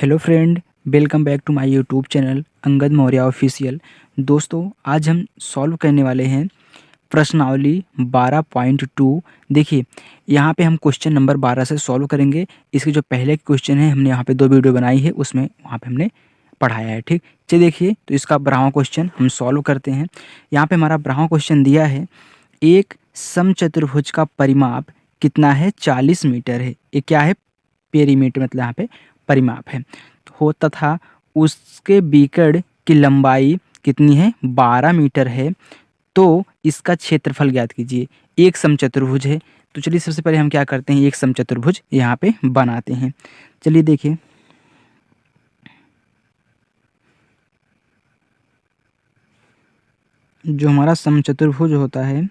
Hello friend, welcome back to my YouTube channel Angad Maurya official. दोस्तों, आज हम सॉल्व करने वाले हैं प्रश्नावली 12.2। देखिए, यहाँ पे हम क्वेश्चन नंबर 12 से सॉल्व करेंगे। इसके जो पहले क्वेश्चन है हमने यहाँ पे 2 वीडियो बनाई है, उसमें वहाँ पे हमने पढ़ाया है। ठीक, चलिए देखिए, तो इसका 12वां क्वेश्चन हम सॉल्व करते हैं। यहाँ पे हमारा 12वां क्वेश्चन दिया है, एक समचतुर्भुज का परिमाप कितना है? 40 मीटर है। ये क्या है? पेरीमीटर, मतलब यहाँ पे परिमाप है हो, तथा उसके बीकड़ की लंबाई कितनी है? 12 मीटर है। तो इसका क्षेत्रफल ज्ञात कीजिए। एक समचतुर्भुज है, तो चलिए सबसे पहले हम क्या करते हैं, एक समचतुर्भुज यहाँ पे बनाते हैं। चलिए देखिए, जो हमारा समचतुर्भुज होता है,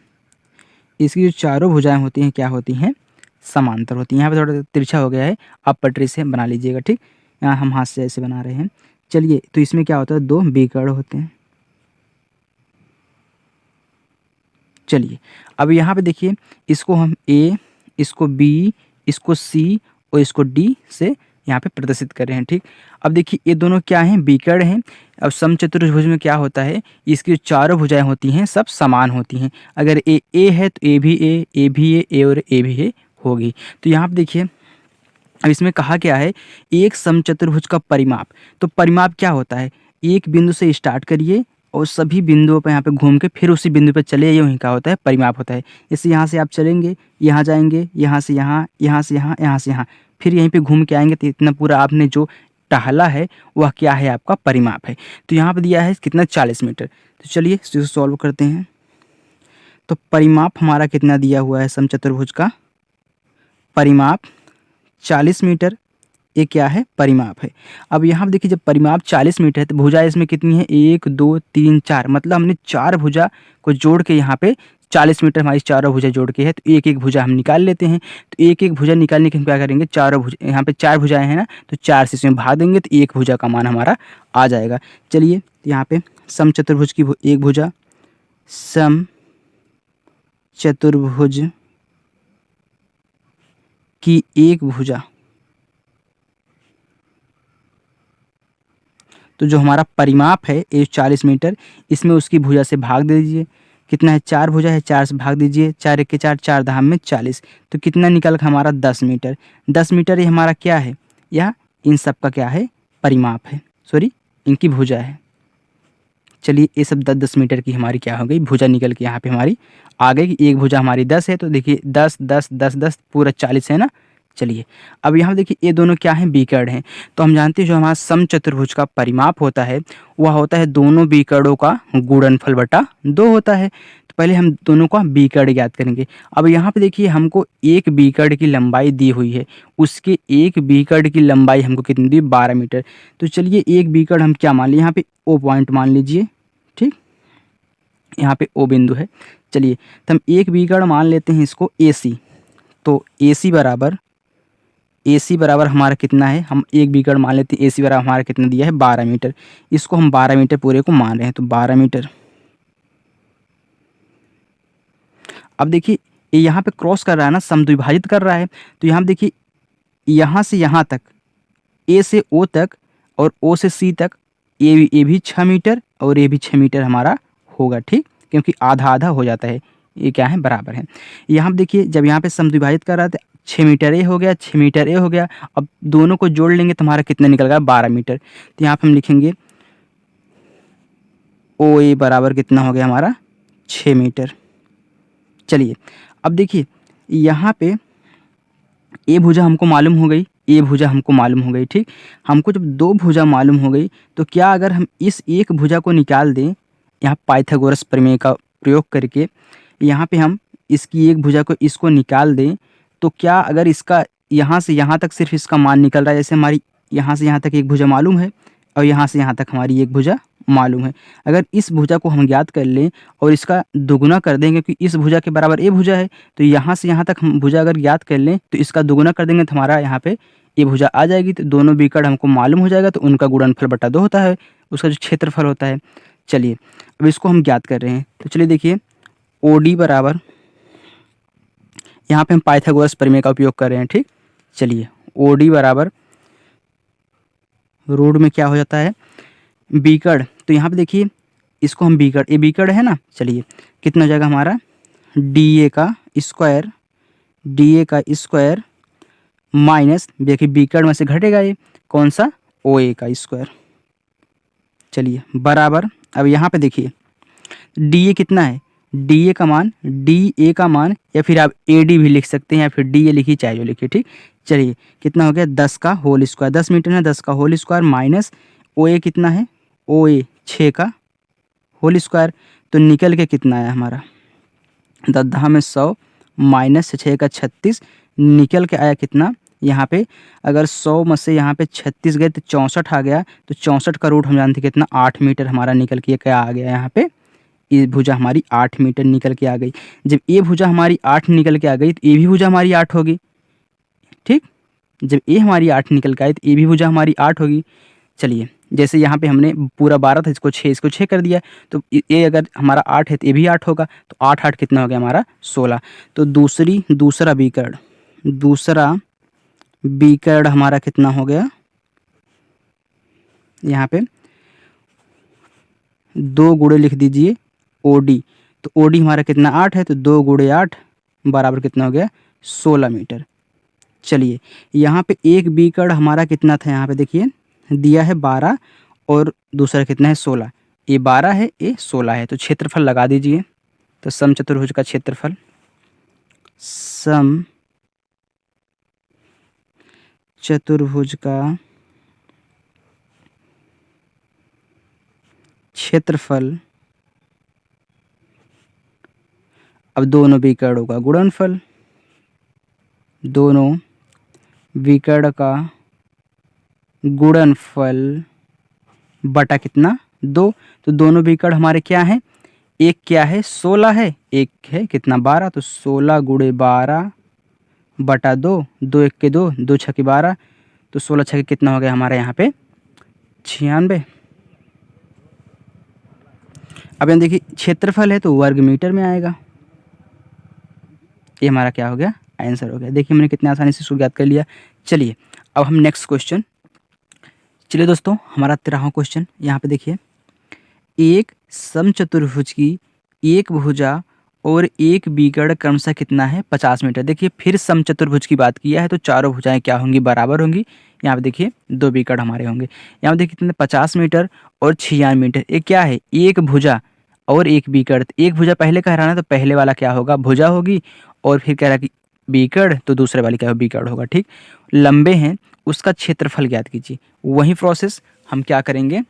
इसकी जो चारों भुजाएं होती हैं क्या होती हैं? समांतर होती हैं। यहाँ पे थोड़ा तिरछा हो गया है, आप पटरी से बना लीजिएगा। ठीक, यहाँ हम हाथ से ऐसे बना रहे हैं। चलिए, तो इसमें क्या होता है? 2 बीकड़ होते हैं। चलिए, अब यहाँ पे देखिए, इसको हम ए, इसको बी, इसको सी और इसको डी से यहाँ पे प्रदर्शित कर रहे हैं। ठीक, अब देखिए, ये दोनों क्या हैं? बीकड़ हैं। अब समचतुर्भुज में क्या होता है, इसकी जो चारों भुजाएं होती हैं सब समान होती हैं। अगर ए है तो ए भी ए और ए भी ए होगी। तो यहाँ पे देखिए, अब इसमें कहा क्या है, एक समचतुर्भुज का परिमाप। तो परिमाप क्या होता है? एक बिंदु से स्टार्ट करिए और सभी बिंदुओं पर यहाँ पे घूम के फिर उसी बिंदु पर चले, ये वहीं का होता है परिमाप होता है। जैसे यहाँ से आप चलेंगे, यहाँ जाएंगे, यहाँ से यहाँ, यहाँ से यहाँ, यहाँ से यहाँ, फिर यहीं पे घूम के आएंगे, तो इतना पूरा आपने जो टहला है वह क्या है? आपका परिमाप है। तो यहाँ पे दिया है कितना? 40 मीटर। तो चलिए इसको सॉल्व करते हैं। तो परिमाप हमारा कितना दिया हुआ है? समचतुर्भुज का परिमाप 40 मीटर। ये क्या है? परिमाप है। अब यहाँ पे देखिए, जब परिमाप 40 मीटर है तो भुजा इसमें कितनी है? 1 2 3 4, मतलब हमने 4 भुजा को जोड़ के यहाँ पे 40 मीटर हमारी चारों भुजा जोड़ के है, तो एक एक भुजा हम निकाल लेते हैं। तो एक एक भुजा निकालने के हम क्या करेंगे? चारों भुजा, यहाँ पे 4 भुजाएं हैं ना, तो 4 से इसमें भाग देंगे तो एक भुजा का मान हमारा आ जाएगा। चलिए, तो यहाँ पे समचतुर्भुज की एक भुजा, समचतुर्भुज की एक भुजा, तो जो हमारा परिमाप है ये 40 मीटर, इसमें उसकी भुजा से भाग दे दीजिए। कितना है? 4 भुजा है, 4 से भाग दीजिए। 4 एक के 4, 4 धाम में 40, तो कितना निकल हमारा? 10 मीटर। 10 मीटर ये हमारा क्या है? यह इन सब का क्या है? परिमाप है, सॉरी इनकी भुजा है। चलिए, ये सब 10-10 मीटर की हमारी क्या हो गई? भुजा निकल के यहाँ पे हमारी आ गई। एक भुजा हमारी 10 है, तो देखिए 10 10 10 10 पूरा 40 है ना। चलिए, अब यहाँ देखिए, ये दोनों क्या हैं? बीकड़ हैं। तो हम जानते हैं जो हमारा समचतुर्भुज का परिमाप होता है वह होता है दोनों बीकड़ों का गुणनफल बटा 2 होता है। तो पहले हम दोनों का बीकड़ ज्ञात करेंगे। अब यहाँ पे देखिए, हमको एक बीकड़ की लंबाई दी हुई है, उसके एक बीकड़ की लंबाई हमको कितनी दी? 12 मीटर। तो चलिए, एक बीकड़ हम क्या मान लीजिए? यहाँ पे ओ पॉइंट मान लीजिए। ठीक, यहाँ पे ओ बिंदु है। चलिए, तो हम एक बीकड़ मान लेते हैं इसको ए सी। तो ए सी बराबर हमारा कितना है? हम एक बीकड़ मान लेते हैं। ए सी बराबर हमारा कितना दिया है? 12 मीटर। इसको हम 12 मीटर पूरे को मान रहे हैं, तो 12 मीटर। अब देखिए, ये यहाँ पे क्रॉस कर रहा है ना, समद्विभाजित कर रहा है। तो यहाँ देखिए, यहाँ से यहाँ तक, ए से ओ तक और ओ से सी तक, ये भी 6 मीटर और ये भी 6 मीटर हमारा होगा। ठीक, क्योंकि आधा आधा हो जाता है, ये क्या है? बराबर है। यहाँ देखिए, जब यहाँ पे समद्विभाजित कर रहा था, 6 मीटर ए हो गया, 6 मीटर ए हो गया। अब दोनों को जोड़ लेंगे तो हमारा कितना निकल गया? 12 मीटर। तो यहाँ पे हम लिखेंगे ओ ए बराबर कितना हो गया हमारा? 6 मीटर। चलिए, अब देखिए, यहाँ पे ए भुजा हमको मालूम हो गई, ए भुजा हमको मालूम हो गई। ठीक, हमको जब 2 भुजा मालूम हो गई, तो क्या अगर हम इस एक भुजा को निकाल दें, यहाँ पाइथागोरस प्रमेय का प्रयोग करके यहाँ पे हम इसकी एक भुजा को इसको निकाल दें, तो क्या अगर इसका यहाँ से यहाँ तक सिर्फ इसका मान निकल रहा है, जैसे हमारी यहाँ से यहाँ तक एक भुजा मालूम है और यहाँ से यहाँ तक हमारी एक भुजा मालूम है, अगर इस भुजा को हम ज्ञात कर लें और इसका दुगुना कर देंगे, क्योंकि इस भुजा के बराबर ए भुजा है, तो यहाँ से यहाँ तक हम भुजा अगर ज्ञात कर लें तो इसका दुगुना कर देंगे तो हमारा यहाँ पे ये भुजा आ जाएगी। तो दोनों बीकड़ हमको मालूम हो जाएगा, तो उनका गुणनफल बटा 2 होता है, उसका जो क्षेत्रफल होता है। चलिए, अब इसको हम ज्ञात कर रहे हैं। तो चलिए देखिए, ओ डी बराबर, यहाँ पे हम पाइथागोरस प्रमेय का उपयोग कर रहे हैं। ठीक, चलिए, ओ डी बराबर रोड में क्या हो जाता है, बीकड़। तो यहाँ पे देखिए इसको हम बीकड़, ये बीकड़ है ना, चलिए कितना हो जाएगा हमारा डी ए का स्क्वायर माइनस, देखिए बीकड़ में से घटेगा ये कौन सा, ओ ए का स्क्वायर। चलिए बराबर, अब यहाँ पे देखिए डी ए कितना है, डी ए का मान या फिर आप ए डी भी लिख सकते हैं या फिर डी ए लिखिए चाहे जो लिखिए, ठीक। चलिए कितना हो गया 10 का होल स्क्वायर, 10 मीटर है 10 का होल स्क्वायर माइनस ओ ए कितना है, ओ ए 6 का होल स्क्वायर। तो निकल के कितना आया हमारा 10 में 100 माइनस 6 का 36, निकल के आया कितना यहाँ पे, अगर 100 में से यहाँ पे 36 गए तो 64 आ गया। तो 64 का रूट हम जानते हैं कितना 8 मीटर हमारा निकल के क्या आ गया यहाँ पे, ये भुजा हमारी 8 मीटर निकल के आ गई। जब ये भुजा हमारी 8 निकल के आ गई तो ये भी भुजा हमारी 8 होगी, ठीक। जब ये हमारी 8 निकल के आई तो ये भी भुजा हमारी 8 होगी। चलिए जैसे यहाँ पे हमने पूरा 12 था, इसको 6 कर दिया, तो ये अगर हमारा 8 है तो ये भी 8 होगा। तो 8 8 कितना हो गया हमारा 16। तो दूसरा बीकड़ हमारा कितना हो गया, यहाँ पे 2 गुणे लिख दीजिए ओडी। तो ओडी हमारा कितना 8 है, तो 2 गुणे 8 बराबर कितना हो गया 16 मीटर। चलिए यहाँ पे एक बीकड़ हमारा कितना था, यहाँ पे देखिए दिया है 12 और दूसरा कितना है 16, ये 12 है ये 16 है। तो क्षेत्रफल लगा दीजिए। तो समचतुर्भुज का क्षेत्रफल, समचतुर्भुज का क्षेत्रफल, अब दोनों बीकड़ों का गुणनफल, दोनों बीकड़ का गुणनफल बटा कितना 2। तो दोनों बीकड़ हमारे क्या हैं, एक क्या है 16 है, एक है कितना 12। तो 16 गुणे 12 बटा 2, 2 1 के 2, 2 6 के 12। तो 16 6 कितना हो गया हमारे यहाँ पे 96। अब यहाँ देखिए क्षेत्रफल है तो वर्ग मीटर में आएगा। ये हमारा क्या हो गया आंसर हो गया। देखिए मैंने कितने आसानी से इसको ज्ञात कर लिया। चलिए अब हम नेक्स्ट क्वेश्चन, चलिए दोस्तों हमारा 13वां क्वेश्चन यहाँ पे देखिए, एक समचतुर्भुज की एक भुजा और एक बीकड़ क्रमशः कितना है 50 मीटर। देखिए फिर समचतुर्भुज की बात किया है तो चारों भुजाएं क्या होंगी बराबर होंगी। यहाँ पे देखिए 2 बीकड़ हमारे होंगे, यहाँ पे देखिए कितने 50 मीटर और 96 मीटर। ये क्या है एक भुजा और एक बीकड़, एक भुजा पहले कह रहा है तो पहले वाला क्या होगा भुजा होगी, और फिर कह रहा है कि बीकड़ तो दूसरे वाली क्या होगा बीकड़ होगा, ठीक। लंबे हैं उसका क्षेत्रफल ज्ञात कीजिए। वही प्रोसेस हम क्या करेंगे,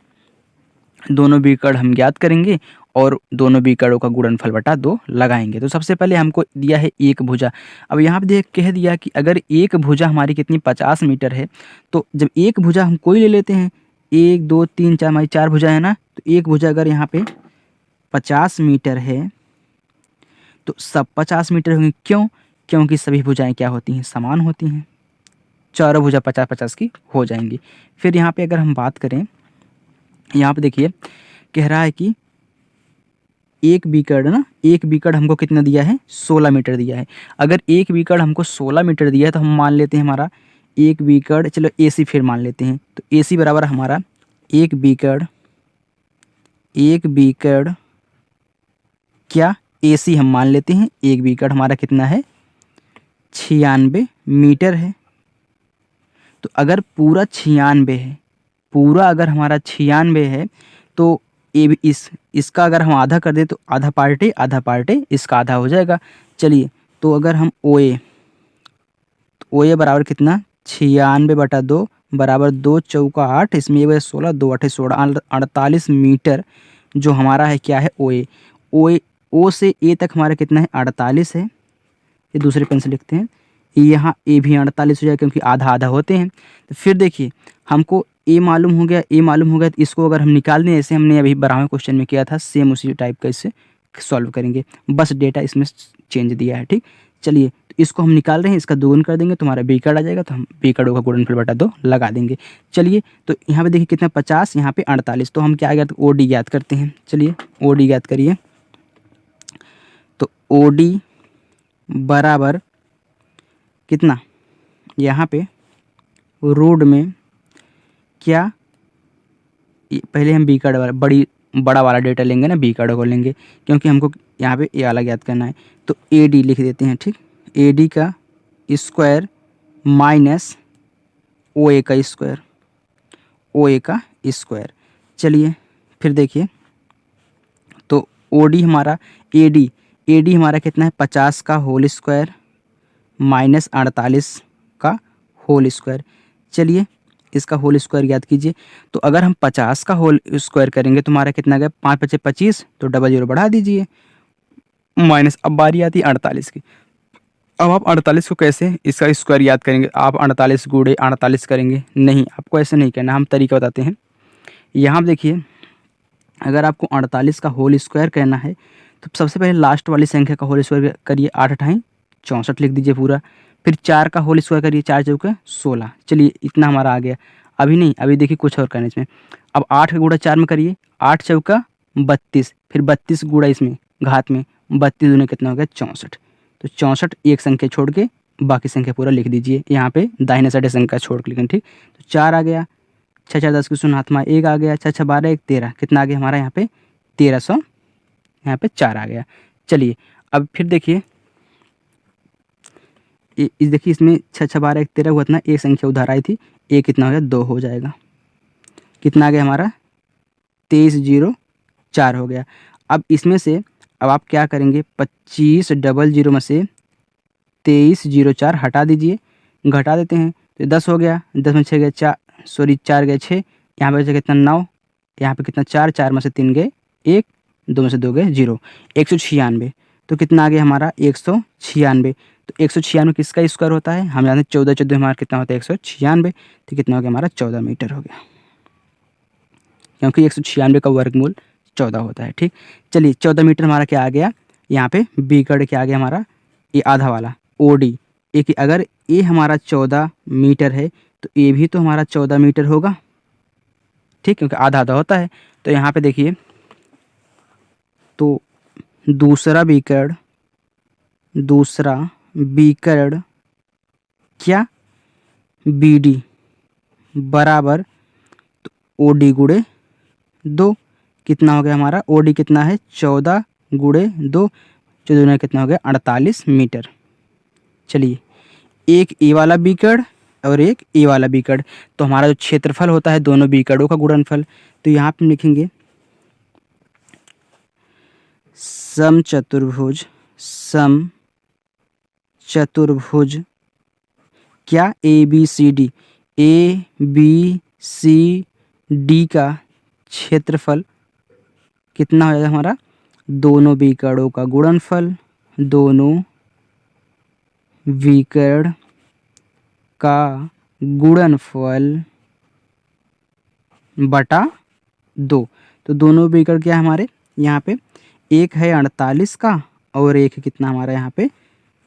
दोनों बीकड़ हम ज्ञात करेंगे और दोनों बीकड़ों का गुणनफल बटा 2 लगाएंगे। तो सबसे पहले हमको दिया है एक भुजा। अब यहाँ पे देख कह दिया कि अगर एक भुजा हमारी कितनी 50 मीटर है, तो जब एक भुजा हम कोई ले लेते हैं, 1 2 3 4 हमारी 4 भुजा है ना, तो एक भुजा अगर यहाँ पे 50 मीटर है तो सब 50 मीटर होंगे। क्यों, क्योंकि सभी भुजाएं क्या होती हैं समान होती हैं, चारों भुजा 50 50 की हो जाएंगी। फिर यहाँ पे अगर हम बात करें, यहाँ पे देखिए कह रहा है कि एक बीकड़ ना, एक बीकड़ हमको कितना दिया है 16 मीटर दिया है। अगर एक बीकड़ हमको 16 मीटर दिया है तो हम मान लेते हैं हमारा एक बीकड़, चलो AC फिर मान लेते हैं। तो AC बराबर हमारा एक बीकड़ क्या AC हम मान लेते हैं, एक बीकड़ हमारा कितना है 96 मीटर है। तो अगर पूरा 96 है, पूरा अगर हमारा 96 है तो ये भी इसका अगर हम आधा कर दें तो आधा पार्ट है इसका आधा हो जाएगा। चलिए तो अगर हम OA, तो OA बराबर कितना 96 बटा 2 बराबर 2 चौका 8, इसमें ये 16 2 8 16 48 मीटर जो हमारा है क्या है OA। O से A तक हमारा कितना है 48 है, ये दूसरे पेन से लिखते हैं। यहाँ A भी 48 हो जाएगा क्योंकि आधा आधा होते हैं। तो फिर देखिए हमको A मालूम हो गया, तो इसको अगर हम निकाल दें जैसे हमने अभी 12वें क्वेश्चन में किया था, सेम उसी टाइप का इससे सॉल्व करेंगे, बस डेटा इसमें चेंज दिया है, ठीक। चलिए तो इसको हम निकाल रहे हैं, इसका दोगुन कर देंगे तो हमारा बीकड़ आ जाएगा, तो हम बीकड़ों का गुणनफल बटा 2 लगा देंगे। चलिए तो यहाँ पे देखिए कितना 50, यहाँ पे 48, तो हम क्या ज्ञात OD ज्ञात करते हैं। चलिए OD ज्ञात करिए। तो OD बराबर कितना, यहाँ पे रोड में क्या पहले हम बी कार्ड वाला बड़ा वाला डेटा लेंगे ना, बी कार्ड को लेंगे, क्योंकि हमको यहाँ पे ए वाला ज्ञात करना है। तो ए डी लिख देते हैं, ठीक। ए डी का स्क्वायर माइनस ओ ए का स्क्वायर, ओ ए का स्क्वायर। चलिए फिर देखिए, तो ओ डी हमारा ए डी हमारा कितना है 50 का होल स्क्वायर माइनस 48 का होल स्क्वायर। चलिए इसका होल स्क्वायर याद कीजिए। तो अगर हम 50 का होल स्क्वायर करेंगे तो हमारा कितना गया, 5 × 5 = 25, तो डबल जीरो बढ़ा दीजिए, माइनस। अब बारी आती है 48 की। अब आप 48 को कैसे इसका स्क्वायर याद करेंगे, आप 48 गुणे 48 करेंगे? नहीं, आपको ऐसे नहीं करना, हम तरीका बताते हैं। यहाँ देखिए, अगर आपको 48 का होल स्क्वायर करना है तो सबसे पहले लास्ट वाली संख्या का होल स्क्वायर करिए, 8 × 8 = 64 लिख दीजिए पूरा। फिर 4 का होल स्क्वायर करिए, 4 × 4 = 16। चलिए इतना हमारा आ गया। अभी नहीं, अभी देखिए कुछ और करना इसमें। अब 8 का गुणा 4 में करिए, 8 × 4 = 32, फिर 32 गुणा इसमें घात में, 32 दूनी कितना हो गया 64। तो 64 एक संख्या छोड़ के बाकी संख्या पूरा लिख दीजिए, यहाँ पे दाहिने साइड संख्या छोड़ के लिखें, ठीक। तो 4 आ गया, 6 × 4 = 10 की शून्य हाथ में 1 आ गया, 6 × 6 = 12, 1 = 13, कितना आ गया हमारा यहाँ पे 1300, यहाँ पे 4 आ गया। चलिए अब फिर देखिए, देखिए इसमें 6 × 6 = 12, 1 = 13 हुआ था ना, एक संख्या उधार आई थी, एक कितना हो गया 2 हो जाएगा, कितना आ गया हमारा 2304 हो गया। अब इसमें से अब आप क्या करेंगे, 2500 में से 2304 हटा दीजिए, घटा देते हैं तो 10 हो गया, 10 में 6 गए 4, सॉरी 4 गए 6, यहाँ पे बचा कितना 9, यहाँ पे कितना 4, 4 में से 3 गए 1, 2 में से 2 गए 0, 196। तो कितना आ गया हमारा 196। तो 196 किसका स्क्वायर होता है, हम जानते हैं 14 14 हमारा कितना होता है 196। तो कितना हो गया हमारा 14 मीटर हो गया, क्योंकि 196 का वर्गमूल 14 होता है, ठीक। चलिए 14 मीटर हमारा क्या आ गया, यहाँ पे बी कार्ड क्या आ गया हमारा, ये आधा वाला ओ डी। एक अगर ए हमारा 14 मीटर है तो ए भी तो हमारा 14 मीटर होगा, ठीक, क्योंकि आधा आधा होता है। तो यहाँ पे देखिए, तो दूसरा बीकर्ड क्या बी डी बराबर, तो ओ डी गुणे 2, कितना हो गया हमारा ओ डी कितना है 14 गुणे 2, 14 में कितना हो गया 48 मीटर। चलिए एक ए वाला बीकर्ड और एक ए वाला बीकर्ड, तो हमारा जो क्षेत्रफल होता है दोनों बीकर्डों का गुणनफल, तो यहाँ पे लिखेंगे समचतुर्भुज क्या ए बी सी डी का क्षेत्रफल कितना हो जाएगा हमारा, दोनों बीकर्डों का गुणनफल, दोनों बीकर्ड का गुणनफल बटा 2। तो दोनों बीकर्ड क्या है हमारे, यहाँ पे एक है 48 का और एक कितना हमारा यहाँ पे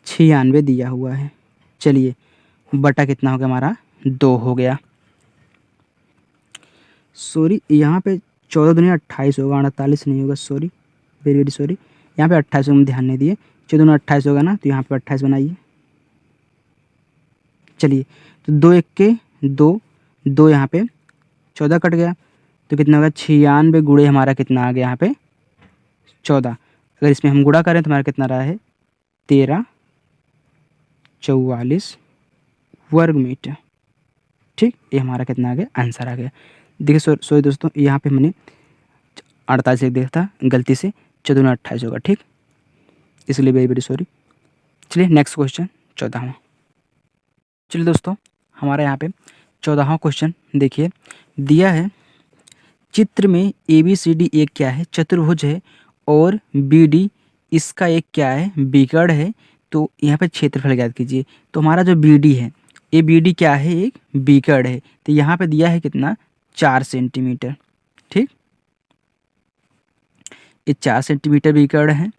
96 दिया हुआ है। चलिए बटा कितना हो गया हमारा 2 हो गया, सॉरी यहाँ पे 14 दूनी 28 होगा, 48 नहीं होगा, सॉरी वेरी वेरी सॉरी, यहाँ पे 28 में ध्यान नहीं दिए, 14 दूनी 28 होगा ना, तो यहाँ पे 28 बनाइए। चलिए तो 2 × 1 = 2 यहाँ पे 14 कट गया, तो कितना होगा 96 गुणे हमारा कितना आ गया यहाँ पे 14। अगर इसमें हम गुणा करें तो हमारा कितना रहा है 1344 वर्ग मीटर, ठीक। ये हमारा कितना आ गया आंसर आ गया। देखिए सॉरी दोस्तों, यहाँ पे मैंने 48 लिख दिया था गलती से, 14 28 होगा, ठीक, इसलिए वेरी वेरी सॉरी। चलिए नेक्स्ट क्वेश्चन 14वां। चलिए दोस्तों हमारा यहाँ पे 14वां क्वेश्चन देखिए, दिया है चित्र में ए बी सी डी एक क्या है चतुर्भुज है और बी डी इसका एक क्या है बीकर्ड है। तो यहाँ पे क्षेत्रफल ज्ञात कीजिए। तो हमारा जो बी डी है, ए बी डी क्या है एक बीकर्ड है, तो यहाँ पे दिया है कितना 4 सेंटीमीटर, ठीक। ये 4 सेंटीमीटर बीकर्ड है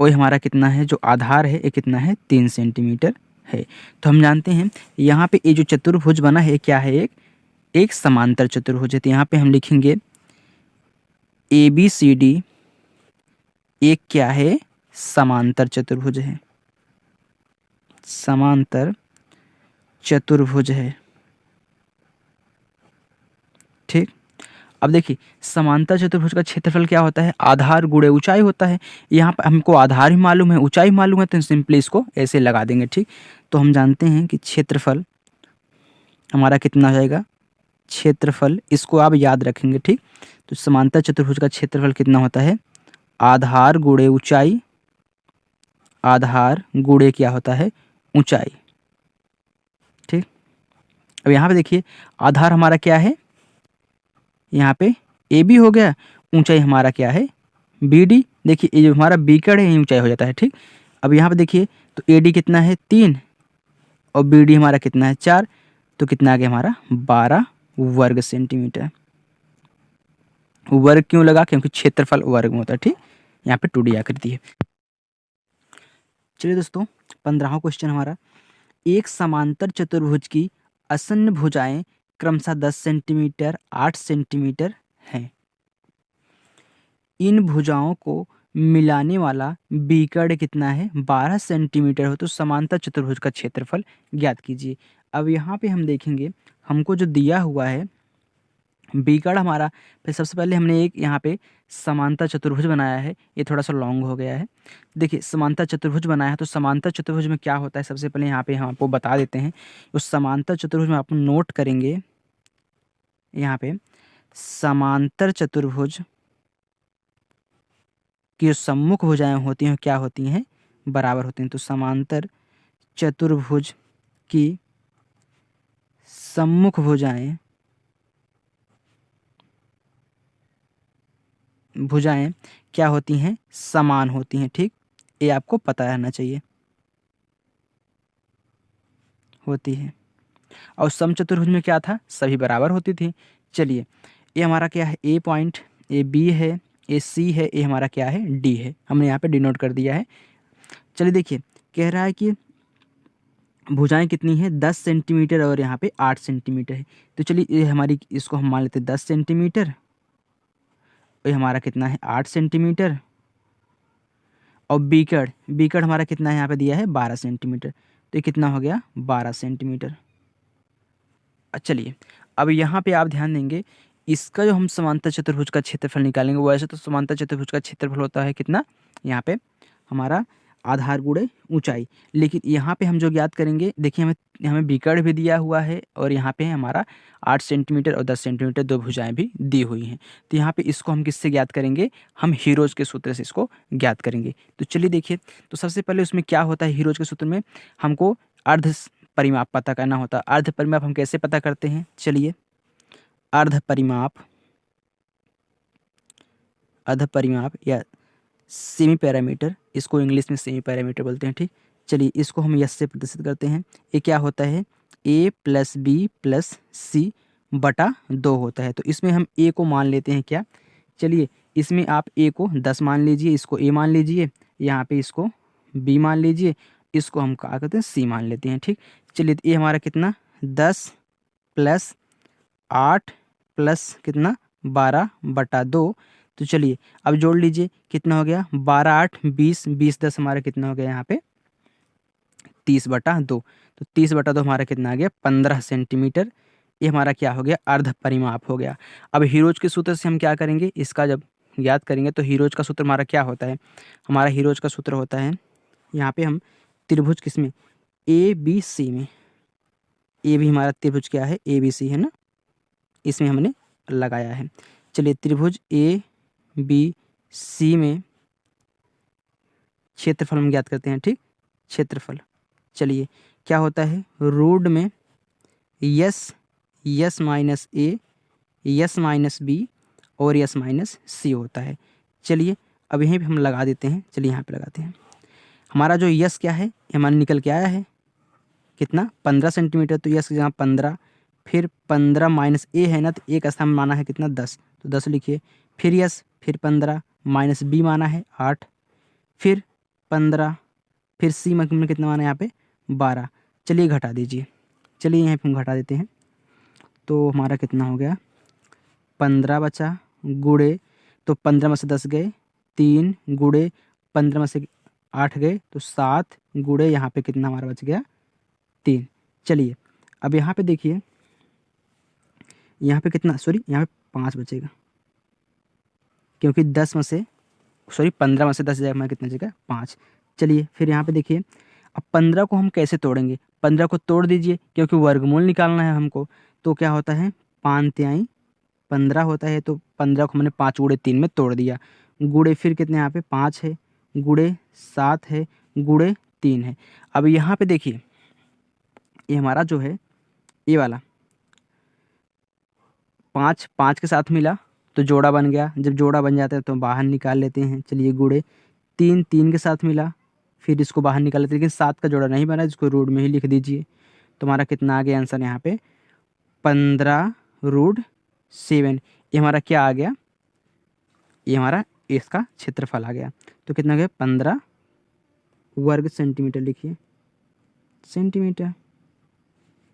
और हमारा कितना है जो आधार है ये कितना है 3 सेंटीमीटर है। तो हम जानते हैं यहाँ पे ये जो चतुर्भुज बना है क्या है एक समांतर चतुर्भुज है। तो यहाँ पे हम लिखेंगे ए बी सी डी एक क्या है समांतर चतुर्भुज है, समांतर चतुर्भुज है, ठीक। अब देखिए समांतर चतुर्भुज का क्षेत्रफल क्या होता है, आधार गुणे ऊंचाई होता है। यहाँ पर हमको आधार ही मालूम है, ऊंचाई मालूम है, तो सिंपली इसको ऐसे लगा देंगे। ठीक, तो हम जानते हैं कि क्षेत्रफल हमारा कितना हो जाएगा, क्षेत्रफल इसको आप याद रखेंगे। ठीक, तो समांतर चतुर्भुज का क्षेत्रफल कितना होता है, आधार गुणे ऊंचाई, आधार गुणे क्या होता है, ऊंचाई। ठीक, अब यहाँ पे देखिए आधार हमारा क्या है, यहाँ पे ए बी हो गया, ऊंचाई हमारा क्या है बी डी। देखिए ये जो हमारा बीकड़ है ये ऊंचाई हो जाता है। ठीक, अब यहाँ पे देखिए तो ए डी कितना है 3 और बी डी हमारा कितना है 4, तो कितना आ गया हमारा 12 वर्ग सेंटीमीटर। वर्ग क्यों लगा, क्योंकि क्षेत्रफल वर्ग में होता है। ठीक, यहाँ पे 2D आकृति है। चलिए दोस्तों 15वां क्वेश्चन हमारा, एक समांतर चतुर्भुज की आसन्न भुजाएं क्रमशः 10 सेंटीमीटर 8 सेंटीमीटर हैं। इन भुजाओं को मिलाने वाला बीकड़ कितना है 12 सेंटीमीटर हो, तो समांतर चतुर्भुज का क्षेत्रफल ज्ञात कीजिए। अब यहाँ पे हम देखेंगे हमको जो दिया हुआ है बीकड़ हमारा, फिर सबसे पहले हमने एक यहाँ पे समांतर चतुर्भुज बनाया है, ये थोड़ा सा लॉन्ग हो गया है। देखिए समांतर चतुर्भुज बनाया है, तो समांतर चतुर्भुज में क्या होता है सबसे पहले यहाँ पे हम आपको बता देते हैं। उस समांतर चतुर्भुज में आप नोट करेंगे, यहाँ पे समांतर चतुर्भुज की जो सम्मुख भुजाएं होती हैं क्या होती हैं, बराबर होती हैं। तो समांतर चतुर्भुज की सम्मुख भुजाएं क्या होती हैं, समान होती हैं। ठीक, ये आपको पता रहना चाहिए, होती है। और समचतुर्भुज में क्या था, सभी बराबर होती थी। चलिए ये हमारा क्या है, ए पॉइंट, ए बी है, ए सी है, ये हमारा क्या है डी है, हमने यहाँ पे डिनोट कर दिया है। चलिए देखिए कह रहा है कि भुजाएं कितनी है 10 सेंटीमीटर और यहाँ पे 8 सेंटीमीटर है। तो चलिए ये हमारी, इसको हम मान लेते हैं 10 सेंटीमीटर, ये हमारा कितना है 8 सेंटीमीटर, और बीकड़ हमारा कितना है यहाँ पे दिया है 12 सेंटीमीटर, तो ये कितना हो गया 12 सेंटीमीटर। चलिए अब यहाँ पे आप ध्यान देंगे, इसका जो हम समांतर चतुर्भुज का क्षेत्रफल निकालेंगे, वैसे तो समांतर चतुर्भुज का क्षेत्रफल होता है कितना, यहाँ पे हमारा आधार गुणे ऊंचाई, लेकिन यहाँ पे हम जो ज्ञात करेंगे, देखिए हमें बीकड़ भी दिया हुआ है और यहाँ पे हमारा 8 सेंटीमीटर और 10 सेंटीमीटर दो भुजाएं भी दी हुई हैं। तो यहाँ पे इसको हम किससे ज्ञात करेंगे, हम हीरोज के सूत्र से इसको ज्ञात करेंगे। तो चलिए देखिए, तो सबसे पहले उसमें क्या होता है, हीरोज के सूत्र में हमको अर्ध परिमाप पता करना होता है। अर्ध परिमाप हम कैसे पता करते हैं, चलिए अर्ध परिमाप या सेमी पैरामीटर, इसको इंग्लिश में सेमी पैरामीटर बोलते हैं। ठीक, चलिए इसको हम यस से प्रदर्शित करते हैं। ये क्या होता है, a प्लस बी प्लस सी बटा 2 होता है। तो इसमें हम a को मान लेते हैं क्या, चलिए इसमें आप a को 10 मान लीजिए, इसको a मान लीजिए, यहाँ पे इसको b मान लीजिए, इसको हम क्या करते हैं c मान लेते हैं। ठीक, चलिए ये हमारा कितना 10 प्लस 8 प्लस कितना 12 बटा 2। तो चलिए अब जोड़ लीजिए कितना हो गया 12 8 20 20 10 हमारा कितना हो गया यहाँ पे 30 बटा 2। तो 30 बटा 2 हमारा कितना आ गया 15 सेंटीमीटर। ये हमारा क्या हो गया अर्ध परिमाप हो गया। अब हीरोज के सूत्र से हम क्या करेंगे, इसका जब याद करेंगे तो हीरोज का सूत्र हमारा क्या होता है, हमारा हीरोज का सूत्र होता है, यहाँ पे हम त्रिभुज किसमें ए बी सी में, ए भी हमारा त्रिभुज क्या है ए बी सी है ना, इसमें हमने लगाया है। चलिए त्रिभुज ए बी सी में क्षेत्रफल हम ज्ञात करते हैं। ठीक, क्षेत्रफल चलिए क्या होता है, रूट में yes minus A, S minus B और यस माइनस सी होता है। चलिए अब यहीं पे हम लगा देते हैं, चलिए यहाँ पे लगाते हैं। हमारा जो यस क्या है, हमारा निकल के आया है कितना 15 सेंटीमीटर, तो यस यहाँ 15, फिर 15 माइनस ए है ना, तो एक स्थान में माना है कितना 10, तो 10 लिखिए, फिर यस, फिर 15 माइनस बी माना है 8, फिर 15, फिर सी में हमने कितना माना है यहाँ पे 12। चलिए घटा दीजिए, चलिए यहाँ पे हम घटा देते हैं, तो हमारा कितना हो गया 15 बचा, गुड़े तो 15 में से 10 गए, 3 गुड़े 15 में से 8 गए, तो 7 गुड़े यहाँ पे कितना हमारा बच गया 3। चलिए अब यहाँ पे देखिए, यहाँ पे कितना, सॉरी यहाँ पे 5 बचेगा, क्योंकि 15 में से 10 जाएगा, हमारा कितना जगह 5। चलिए फिर यहाँ पे देखिए, अब 15 को हम कैसे तोड़ेंगे, 15 को तोड़ दीजिए क्योंकि वर्गमूल निकालना है हमको। तो क्या होता है, 5 तिहाई 15 होता है, तो 15 को हमने 5 गुणे 3 में तोड़ दिया। गुणे फिर कितने यहाँ पे 5 है, गुणे 7 है, गुणे 3 है। अब यहाँ पे देखिए ये हमारा जो है ये वाला 5 5 के साथ मिला तो जोड़ा बन गया, जब जोड़ा बन जाता है तो बाहर निकाल लेते हैं। चलिए गुणे 3 3 के साथ मिला, फिर इसको बाहर निकाल लेते हैं, लेकिन 7 का जोड़ा नहीं बना, जिसको रूट में ही लिख दीजिए। तो हमारा कितना आ गया आंसर यहाँ पे 15√7। ये हमारा क्या आ गया, ये हमारा इसका क्षेत्रफल आ गया। तो कितना गया 15 वर्ग सेंटीमीटर, लिखिए सेंटीमीटर।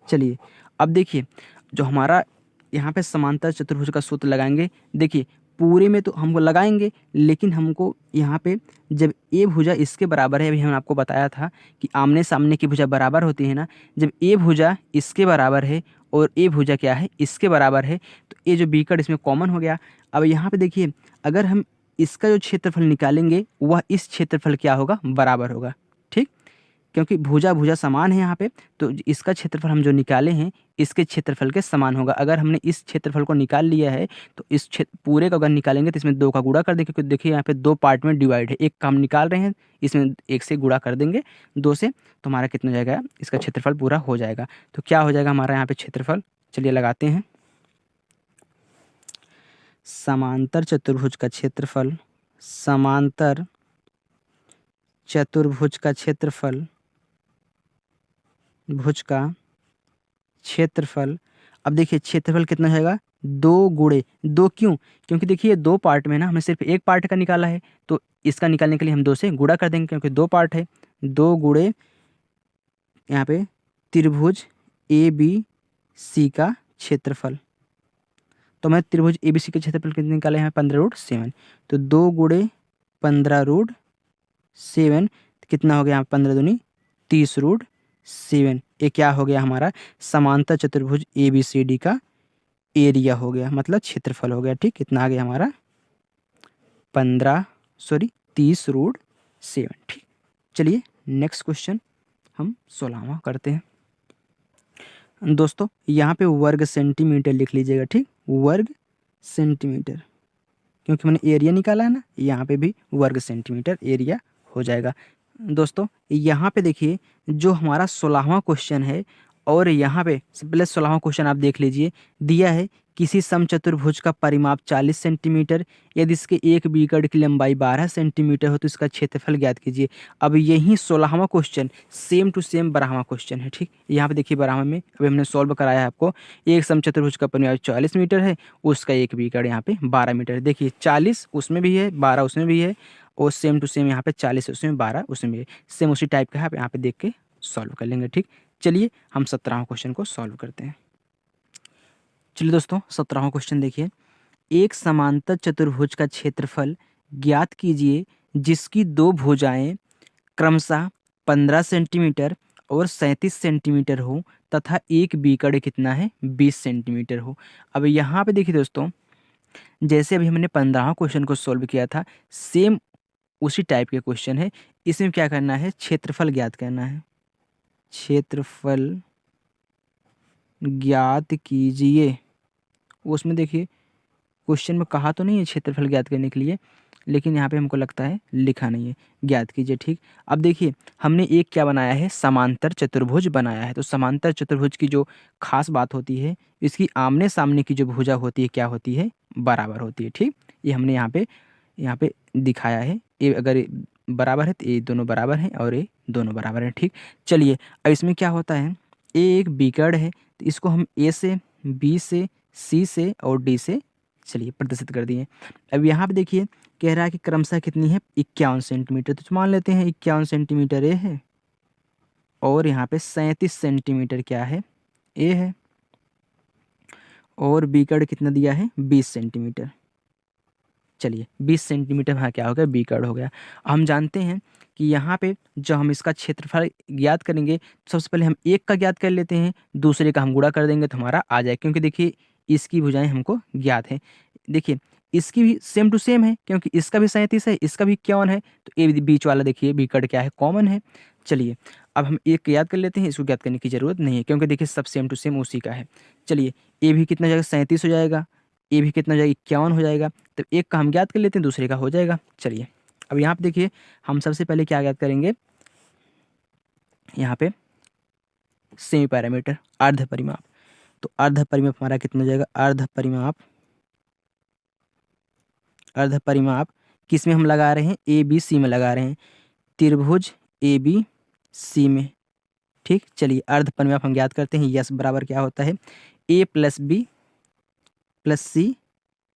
चलिए अब देखिए जो हमारा यहाँ पे समांतर चतुर्भुज का सूत्र लगाएंगे। देखिए पूरे में तो हमको लगाएंगे, लेकिन हमको यहाँ पे जब ए भुजा इसके बराबर है, अभी हमने आपको बताया था कि आमने सामने की भुजा बराबर होती है ना, जब ए भुजा इसके बराबर है और ए भुजा क्या है इसके बराबर है, तो ये जो बीकड़ इसमें कॉमन हो गया। अब यहाँ पे देखिए अगर हम इसका जो क्षेत्रफल निकालेंगे वह इस क्षेत्रफल क्या होगा, बराबर होगा, ठीक, क्योंकि भुजा भुजा समान है यहाँ पे, तो इसका क्षेत्रफल हम जो निकाले हैं इसके क्षेत्रफल के समान होगा। अगर हमने इस क्षेत्रफल को निकाल लिया है तो इस पूरे को अगर निकालेंगे तो इसमें 2 का गुणा कर देंगे, क्योंकि देखिए यहाँ पे 2 पार्ट में डिवाइड है, एक का हम निकाल रहे हैं, इसमें 1 से गुणा कर देंगे 2 से, तो हमारा कितना हो जाएगा, इसका क्षेत्रफल पूरा हो जाएगा। तो क्या हो जाएगा हमारा यहाँ पे क्षेत्रफल, चलिए लगाते हैं। समांतर चतुर्भुज का क्षेत्रफल, समांतर चतुर्भुज का क्षेत्रफल, भुज का क्षेत्रफल। अब देखिए क्षेत्रफल कितना हो जाएगा 2 गुणे 2, क्यों, क्योंकि देखिए 2 पार्ट में ना हमने सिर्फ एक पार्ट का निकाला है, तो इसका निकालने के लिए हम 2 से गुणा कर देंगे, क्योंकि 2 पार्ट है। 2 गुणे यहाँ पे त्रिभुज ABC का क्षेत्रफल, तो मैं त्रिभुज ABC के क्षेत्रफल कितने निकाले हैं 15√7, तो 2 गुणे 15√7 कितना हो गया यहाँ 15 दूनी 30√7। ये क्या हो गया हमारा समांतर चतुर्भुज ABCD का एरिया हो गया, मतलब क्षेत्रफल हो गया, ठीक, कितना आ गया हमारा 30√7, ठीक। चलिए नेक्स्ट क्वेश्चन हम 16वां करते हैं। दोस्तों यहाँ पे वर्ग सेंटीमीटर लिख लीजिएगा, ठीक, वर्ग सेंटीमीटर, क्योंकि मैंने एरिया निकाला है ना, यहाँ पे भी वर्ग सेंटीमीटर एरिया हो जाएगा। दोस्तों यहाँ पे देखिए जो हमारा 16वां क्वेश्चन है, और यहाँ पे पहले 16वां क्वेश्चन आप देख लीजिए, दिया है किसी समचतुर्भुज का परिमाप 40 सेंटीमीटर, यदि इसके एक बीकड़ की लंबाई 12 सेंटीमीटर हो तो इसका क्षेत्रफल ज्ञात कीजिए। अब यही 16वां क्वेश्चन सेम टू सेम 12वां क्वेश्चन है, ठीक। यहाँ पे देखिए 12वां में अभी हमने सॉल्व कराया है आपको, एक समचतुर्भुज का परिमाप 40 मीटर है, उसका एक बीकड़ यहाँ पे 12 मीटर है। देखिए 40 उसमें भी है, 12 उसमें भी है, और सेम टू सेम यहाँ पे 40 उसमें 12 उसमें भी है, सेम उसी टाइप का है, आप यहाँ पे देख के सॉल्व कर लेंगे, ठीक। चलिए हम 17वां क्वेश्चन को सॉल्व करते हैं। चलिए दोस्तों 17वां क्वेश्चन देखिए, एक समांतर चतुर्भुज का क्षेत्रफल ज्ञात कीजिए जिसकी 2 भुजाएं क्रमशः 15 सेंटीमीटर और 37 सेंटीमीटर हो तथा एक बीकड़ कितना है 20 सेंटीमीटर हो। अब यहाँ पे देखिए दोस्तों, जैसे अभी हमने 15वां क्वेश्चन को सॉल्व किया था, सेम उसी टाइप के क्वेश्चन है। इसमें क्या करना है, क्षेत्रफल ज्ञात करना है, क्षेत्रफल ज्ञात कीजिए। उसमें देखिए क्वेश्चन में कहा तो नहीं है क्षेत्रफल ज्ञात करने के लिए, लेकिन यहाँ पे हमको लगता है लिखा नहीं है, ज्ञात कीजिए, ठीक। अब देखिए हमने एक क्या बनाया है, समांतर चतुर्भुज बनाया है। तो समांतर चतुर्भुज की जो खास बात होती है, इसकी आमने सामने की जो भुजा होती है क्या होती है, बराबर होती है, ठीक। ये हमने यहाँ पे दिखाया है, ये अगर बराबर है तो ये दोनों बराबर हैं और ये दोनों बराबर हैं, ठीक। चलिए अब इसमें क्या होता है, ये एक बीकड़ है, तो इसको हम A से, B से, C से और D से चलिए प्रदर्शित कर दिए। अब यहाँ पे देखिए कह रहा है कि क्रमशः कितनी है 51 सेंटीमीटर, तो मान लेते हैं 51 सेंटीमीटर ए है, और यहाँ पे 37 सेंटीमीटर क्या है, ए है, और बीकड़ कितना दिया है 20 सेंटीमीटर। चलिए 20 सेंटीमीटर यहाँ क्या हो गया, बीकड़ हो गया। हम जानते हैं कि यहाँ पे जब हम इसका क्षेत्रफल ज्ञात करेंगे तो सबसे पहले हम एक का ज्ञात कर लेते हैं, दूसरे का हम गुणा कर देंगे तो हमारा आ जाए, क्योंकि देखिए इसकी भुजाएं हमको ज्ञात है। देखिए इसकी भी सेम टू सेम है, क्योंकि इसका भी 37 है, इसका भी 51 है, तो ए बीच वाला देखिए बी कट क्या है, कॉमन है। चलिए अब हम एक याद कर लेते हैं, इसको याद करने की जरूरत नहीं है क्योंकि देखिए सब सेम टू सेम उसी का है। चलिए ए भी कितना हो जाएगा, 37 हो जाएगा, ए भी कितना हो जाएगा, 51 हो जाएगा। तो एक का हम याद कर लेते हैं, दूसरे का हो जाएगा। चलिए अब यहाँ पे देखिए हम सबसे पहले क्या याद करेंगे, यहाँ पे सेमी पैरामीटर अर्ध परिमाप। तो अर्ध परिमाप हमारा कितना हो जाएगा, अर्ध परिमाप किस में हम लगा रहे हैं, ए बी सी में लगा रहे हैं, त्रिभुज ए बी सी में। ठीक, चलिए अर्ध परिमाप हम याद करते हैं, यस बराबर क्या होता है, ए प्लस बी प्लस सी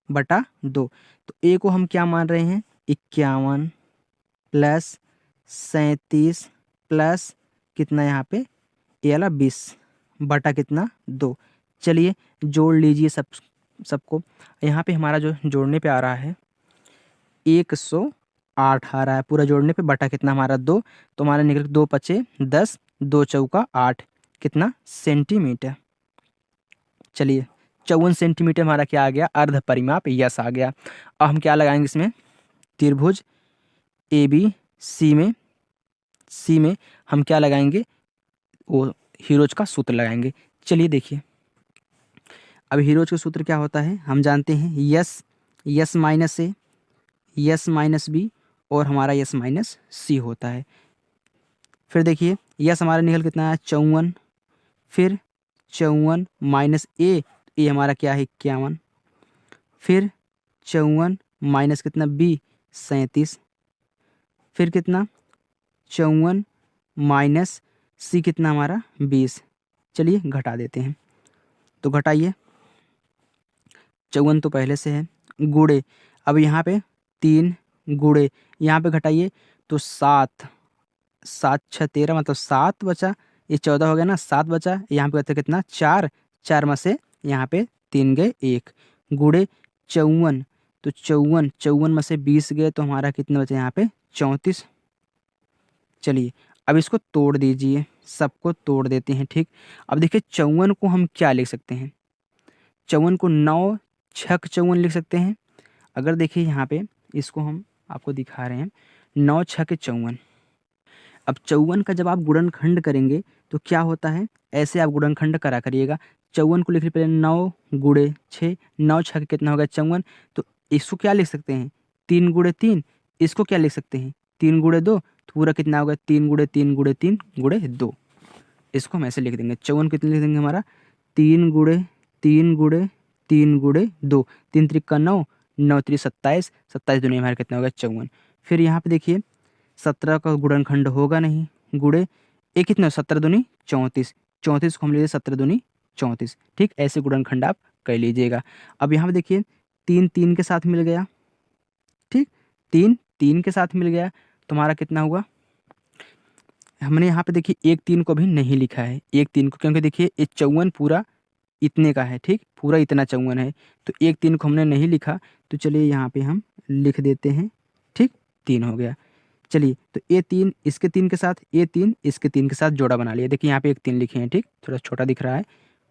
बटा 2। तो ए को हम क्या मान रहे हैं, 51 प्लस 37 प्लस कितना यहाँ पे ए वाला 20 बटा कितना 2। चलिए जोड़ लीजिए सबको। यहाँ पे हमारा जो जोड़ने पे आ रहा है 108 आ रहा है, पूरा जोड़ने पे बटा कितना हमारा 2, तो हमारा निकल 2 पचे 10, 2 चौका 8, कितना सेंटीमीटर। चलिए 54 सेंटीमीटर हमारा क्या आ गया, अर्ध परिमाप यस आ गया। अब हम क्या लगाएंगे इसमें, त्रिभुज ए बी सी में हम क्या लगाएंगे, वो हीरोज का सूत्र लगाएंगे। चलिए देखिए अब हीरोज का सूत्र क्या होता है, हम जानते हैं yes minus A, S minus B और हमारा यस माइनस सी होता है। फिर देखिए यस हमारा निकल कितना है 54, फिर 54 माइनस ए हमारा क्या है 51, फिर 54 माइनस कितना बी 37, फिर कितना 54 माइनस सी कितना हमारा 20। चलिए घटा देते हैं, तो घटाइए, 54 तो पहले से है, गुड़े अब यहाँ पे 3 गुड़े यहाँ पे घटाइए, तो 7 7 6 13 मतलब 7 बचा, ये 14 हो गया ना, 7 बचा, यहाँ पे कहते कितना 4 में से यहाँ पे 3 गए 1, गुड़े 54, तो 54 में से 20 गए, तो हमारा कितना बचा यहाँ पे 34। चलिए अब इसको तोड़ दीजिए, सबको तोड़ देते हैं। ठीक, अब देखिए 54 को हम क्या लिख सकते हैं, 54 को 9 छक 54 लिख सकते हैं। अगर देखिए यहाँ पे इसको हम आपको दिखा रहे हैं, 9 छक 54। अब 54 का जब आप गुणनखंड करेंगे तो क्या होता है, ऐसे आप गुणनखंड करा करिएगा। 54 को लिख पहले 9 गुड़े 6, 9 छक कितना होगा 54, तो इसको क्या लिख सकते हैं 3 गुड़े 3, इसको क्या लिख सकते हैं 3 गुड़े 2, तो पूरा कितना होगा 3 गुड़े 3 गुड़े 3 गुड़े 2। इसको हम ऐसे लिख देंगे, 54 कितने लिख देंगे हमारा 3 गुड़े 3 गुड़े 3 गुड़े 2, 3 त्रिक 9, 9 त्रिक 27, 27 दूनी हमारा कितना होगा 54। फिर यहाँ पे देखिए 17 का गुणनखंड होगा नहीं, गुड़े एक कितना 17 दूनी 34, 34 को हम लीजिए 17 दूनी 34। ठीक, ऐसे गुणनखंड आप कर लीजिएगा। अब यहाँ पे देखिए 3 3 के साथ मिल गया, ठीक 3 3 के साथ मिल गया, तुम्हारा कितना हुआ, हमने यहाँ पे देखिए 1 3 को भी नहीं लिखा है, 1 3 को, क्योंकि देखिए ये 54 पूरा इतने का है, ठीक पूरा इतना 54 है, तो 1 3 को हमने नहीं लिखा, तो चलिए यहाँ पे हम लिख देते हैं, ठीक 3 हो गया। चलिए तो ए 3 इसके 3 के साथ, ए 3 इसके 3 के साथ जोड़ा बना लिया। देखिए यहाँ पे एक 3 लिखे हैं, ठीक थोड़ा छोटा दिख रहा है,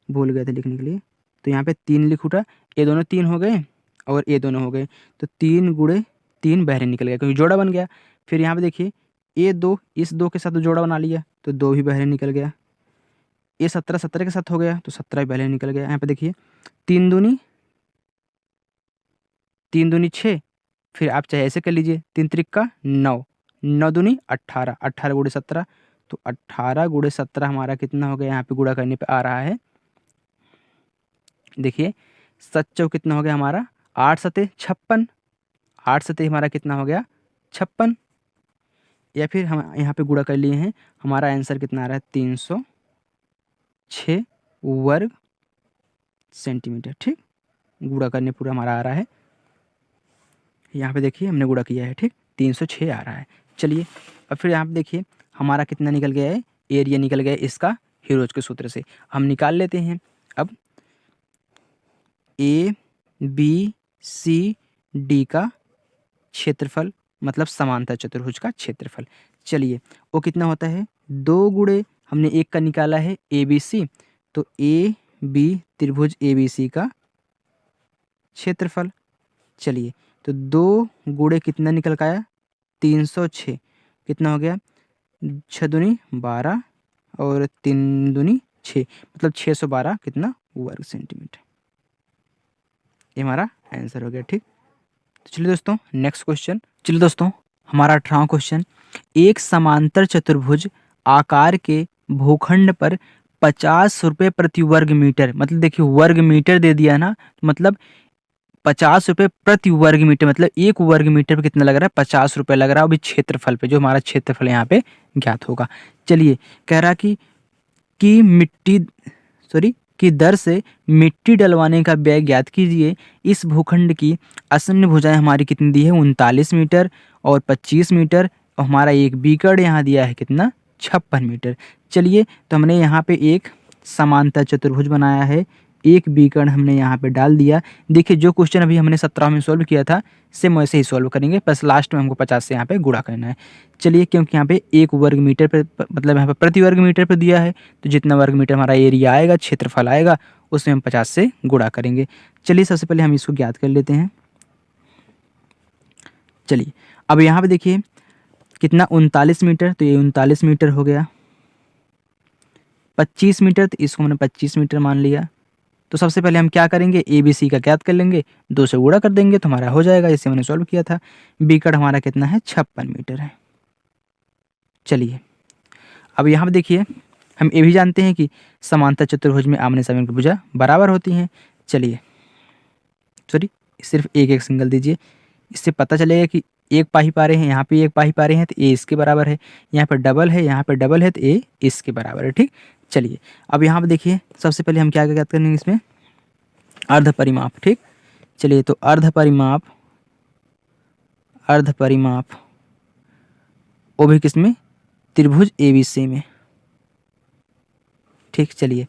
भूल गए थे लिखने के लिए, तो यहाँ पे 3 लिख उठा, ये दोनों 3 हो गए और ये दोनों हो गए, तो 3 गुड़े 3 बहरे निकल गया क्योंकि जोड़ा बन गया। फिर यहाँ पे देखिए ये 2 इस 2 के साथ जोड़ा बना लिया, तो 2 भी बहरे निकल गया। ये 17 17 के साथ हो गया, तो 17 भी बहरे निकल गया। यहाँ पे देखिए 3 दूनी 6, फिर आप चाहे ऐसे कर लीजिए, 3 त्रिक का 9, 9 दूनी 18, 18 गुड़े 17, तो 18 गुड़े 17 हमारा कितना हो गया, यहाँ पे गुणा करने पे आ रहा है, देखिए 7 चौक कितना हो गया हमारा 8 सते 56, 8 सते हमारा कितना हो गया 56, या फिर हम यहाँ पे गुणा कर लिए हैं, हमारा आंसर कितना आ रहा है 306 वर्ग सेंटीमीटर। ठीक, गुणा करने पूरा हमारा आ रहा है, यहाँ पे देखिए हमने गुणा किया है, ठीक 306 आ रहा है। चलिए अब फिर यहाँ पे देखिए हमारा कितना निकल गया है, एरिया निकल गया है इसका हीरोज के सूत्र से, हम निकाल लेते हैं। अब ए बी सी डी का क्षेत्रफल मतलब समांतर चतुर्भुज का क्षेत्रफल, चलिए वो कितना होता है 2 गुणे हमने 1 का निकाला है ए बी सी, तो ए बी त्रिभुज ए बी सी का क्षेत्रफल, चलिए तो 2 गुणे कितना निकल के आया 306, कितना हो गया 6 दूनी 12 और 3 दूनी 6, मतलब 612 कितना वर्ग सेंटीमीटर। ये हमारा आंसर हो गया। ठीक, तो चलिए दोस्तों नेक्स्ट क्वेश्चन। चलिए दोस्तों हमारा 18वां क्वेश्चन, एक समांतर चतुर्भुज आकार के भूखंड पर 50 रुपये प्रति वर्ग मीटर, मतलब देखिए वर्ग मीटर दे दिया ना, मतलब 50 रुपये प्रति वर्ग मीटर, मतलब एक वर्ग मीटर पे कितना लग रहा है 50 रुपये लग रहा है, अभी क्षेत्रफल पे, जो हमारा क्षेत्रफल यहाँ पे ज्ञात होगा। चलिए कह रहा कि मिट्टी की दर से मिट्टी डलवाने का व्यय ज्ञात कीजिए। इस भूखंड की असमन भुजाएं हमारी कितनी दी है 39 मीटर और 25 मीटर, और हमारा एक बीकड़ यहाँ दिया है कितना 56 मीटर। चलिए तो हमने यहाँ पे एक समांतर चतुर्भुज बनाया है, एक बीकड़ हमने यहाँ पे डाल दिया। देखिए जो क्वेश्चन अभी हमने 17 में सॉल्व किया था सेम वैसे ही सॉल्व करेंगे, बस लास्ट में हमको 50 से यहाँ पे गुणा करना है। चलिए क्योंकि यहाँ पे एक वर्ग मीटर पे मतलब यहाँ पे प्रति वर्ग मीटर पे दिया है, तो जितना वर्ग मीटर हमारा एरिया आएगा, क्षेत्रफल आएगा, उसमें हम 50 से गुणा करेंगे। चलिए सबसे पहले हम इसको ज्ञात कर लेते हैं। चलिए अब यहाँ पे देखिए कितना 39 मीटर, तो ये 39 मीटर हो गया। 25 मीटर, तो इसको हमने 25 मीटर मान लिया। तो सबसे पहले हम क्या करेंगे, ए बी सी का ज्ञात कर लेंगे, 2 से गुणा कर देंगे तो हमारा हो जाएगा, इसे हमने सॉल्व किया था। बीकड़ हमारा कितना है 56 मीटर है। चलिए अब यहाँ पे देखिए हम ये भी जानते हैं कि समांतर चतुर्भुज में आमने सामने की भुजा बराबर होती हैं। चलिए सिर्फ एक एक सिंगल दीजिए, इससे पता चलेगा कि एक पा ही पा रहे हैं, यहाँ पे एक पा ही पा रहे हैं तो ए इसके बराबर है, यहाँ पर डबल है, यहाँ पर डबल है तो ए इसके बराबर है। ठीक, चलिए अब यहाँ पे देखिए सबसे पहले हम क्या ज्ञात करेंगे इसमें, अर्ध परिमाप। ठीक, चलिए तो अर्ध परिमाप वो भी किसमें, त्रिभुज एबीसी में। ठीक, चलिए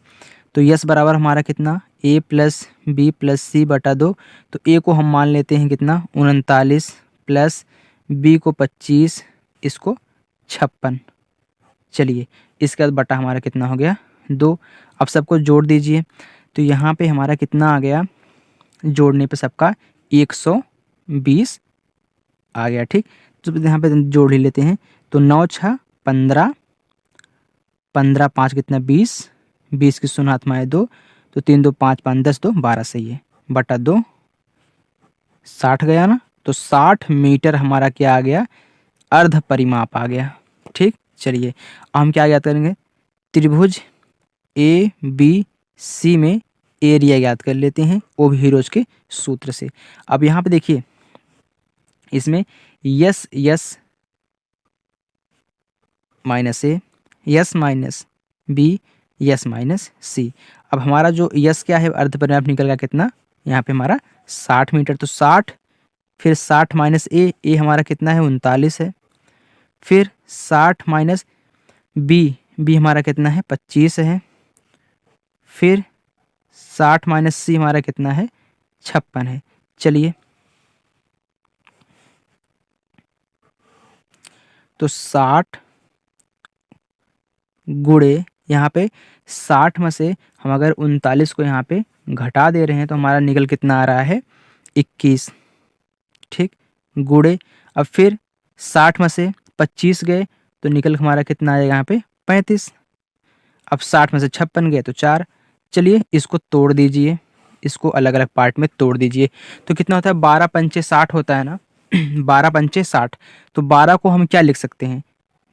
तो यस बराबर हमारा कितना a प्लस बी प्लस सी बटा 2, तो a को हम मान लेते हैं कितना 39 प्लस b को 25, इसको 56। चलिए इसके बाद बटा हमारा कितना हो गया 2। अब सबको जोड़ दीजिए, तो यहाँ पे हमारा कितना आ गया, जोड़ने पे सबका 120 आ गया। ठीक, तो यहाँ पे जोड़ ही लेते हैं, तो 9 6 15, 15 5 कितना 20, 20 की शून्य हाथ में आए 2, तो 3 2 5 5 10 2 12 सही है, बटा 2 60 गया ना, तो 60 मीटर हमारा क्या आ गया, अर्ध परिमाप आ गया। ठीक, चलिए हम क्या ज्ञात करेंगे, त्रिभुज ए बी सी में एरिया ज्ञात कर लेते हैं, वो भी हीरोज के सूत्र से। अब यहाँ पे देखिए इसमें S S minus A, S minus B, S minus C. अब हमारा जो यस क्या है अर्ध परिमाप निकल गया कितना, यहाँ पे हमारा 60 मीटर, तो 60 फिर 60 माइनस ए हमारा कितना है 39 है, फिर 60 माइनस बी हमारा कितना है 25 है, फिर 60 माइनस सी हमारा कितना है 56 है। चलिए तो 60 गुणे यहाँ पे 60 में से हम अगर 39 को यहाँ पे घटा दे रहे हैं तो हमारा निकल कितना आ रहा है 21। ठीक, गुणे अब फिर 60 में से 25 गए तो निकल हमारा कितना आएगा यहाँ पे 35। अब 60 में से 56 गए तो 4। चलिए इसको तोड़ दीजिए, इसको अलग अलग पार्ट में तोड़ दीजिए, तो कितना होता है 12 पंचे 60 होता है ना 12 पंचे 60, तो 12 को हम क्या लिख सकते हैं,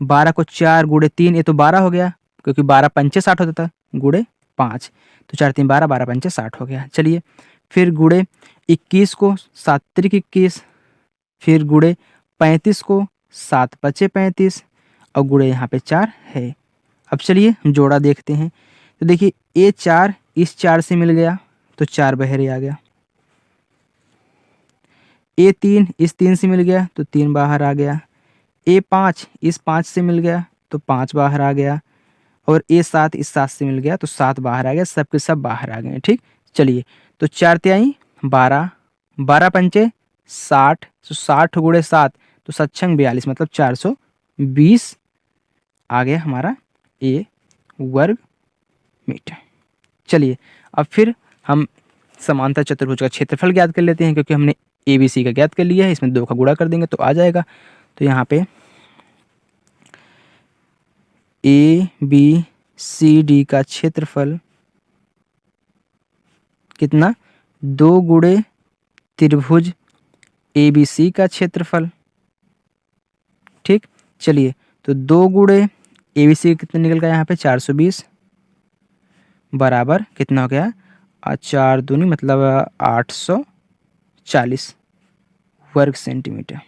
12 को 4 गुणे 3, ये तो 12 हो गया क्योंकि 12 पंचे 60 होता था, गुणे 5, तो 4 3 12, 12 पंचे 60 हो गया। चलिए फिर गुणे 21 को 7 त्रिक 21, फिर गुणे 35 को 7 बचे 35, और गुणे यहाँ पे 4 है। अब चलिए जोड़ा देखते हैं, तो देखिए ये 4 इस 4 से मिल गया तो 4 बहरे आ गया, ए 3 इस 3 से मिल गया तो 3 बाहर आ गया, ए 5 इस 5 से मिल गया तो 5 बाहर आ गया, और ए 7 इस 7 से मिल गया तो 7 बाहर आ गया, सब के सब बाहर आ गए। ठीक, चलिए तो 4 तिहाई 12, 12 पंचे 60, तो 60 गुणे 7 तो 7 छंग 42, मतलब 420 आ गया हमारा ए वर्ग मीटर। चलिए अब फिर हम समांतर चतुर्भुज का क्षेत्रफल ज्ञात कर लेते हैं, क्योंकि हमने ABC का ज्ञात कर लिया है, इसमें 2 का गुणा कर देंगे तो आ जाएगा। तो यहाँ पे ABCD का क्षेत्रफल कितना, 2 गुणे त्रिभुज ABC का क्षेत्रफल। ठीक, चलिए तो 2 गुणे ABC कितना निकल गया यहाँ पे 420 बराबर कितना हो गया 4 दूनी मतलब 840 वर्ग सेंटीमीटर।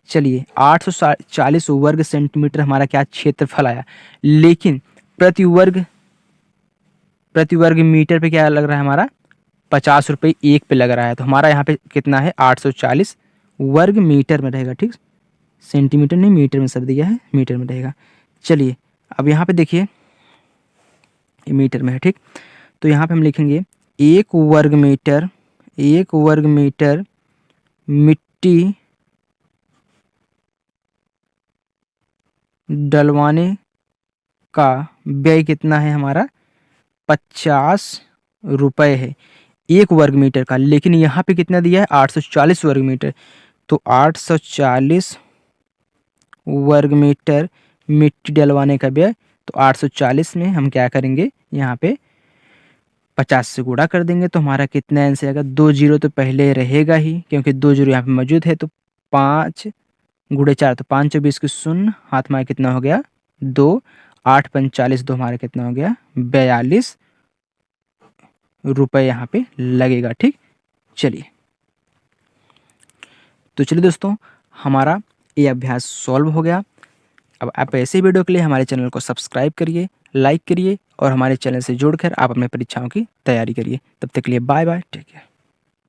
चलिए 840 वर्ग सेंटीमीटर हमारा क्या क्षेत्रफल आया, लेकिन प्रति वर्ग मीटर पे क्या लग रहा है हमारा 50 रुपये 1 पे लग रहा है। तो हमारा यहाँ पे कितना है 840 वर्ग मीटर में रहेगा। ठीक, सेंटीमीटर नहीं मीटर में सर दिया है, मीटर में रहेगा। चलिए अब यहाँ पे देखिए ये मीटर में है। ठीक, तो यहाँ पे हम लिखेंगे 1 वर्ग मीटर मिट्टी डलवाने का व्यय कितना है हमारा 50 रुपये है 1 वर्ग मीटर का, लेकिन यहाँ पे कितना दिया है 840 वर्ग मीटर। तो 840 वर्ग मीटर मिट्टी डलवाने का व्यय, तो 840 में हम क्या करेंगे यहाँ पे 50 से गुणा कर देंगे तो हमारा कितना आंसर आएगा, 2 जीरो तो पहले रहेगा ही क्योंकि 2 जीरो यहाँ पे मौजूद है। तो 5 गुणे 4 तो 5 24 की 0 हाथ में कितना हो गया 2, 8 45 2 हमारा कितना हो गया 42 रुपये यहाँ पे लगेगा। ठीक, चलिए तो चलिए दोस्तों हमारा ये अभ्यास सॉल्व हो गया। अब आप ऐसे वीडियो के लिए हमारे चैनल को सब्सक्राइब करिए, लाइक करिए और हमारे चैनल से जुड़कर आप अपने परीक्षाओं की तैयारी करिए। तब तक के लिए बाय बाय, टेक केयर।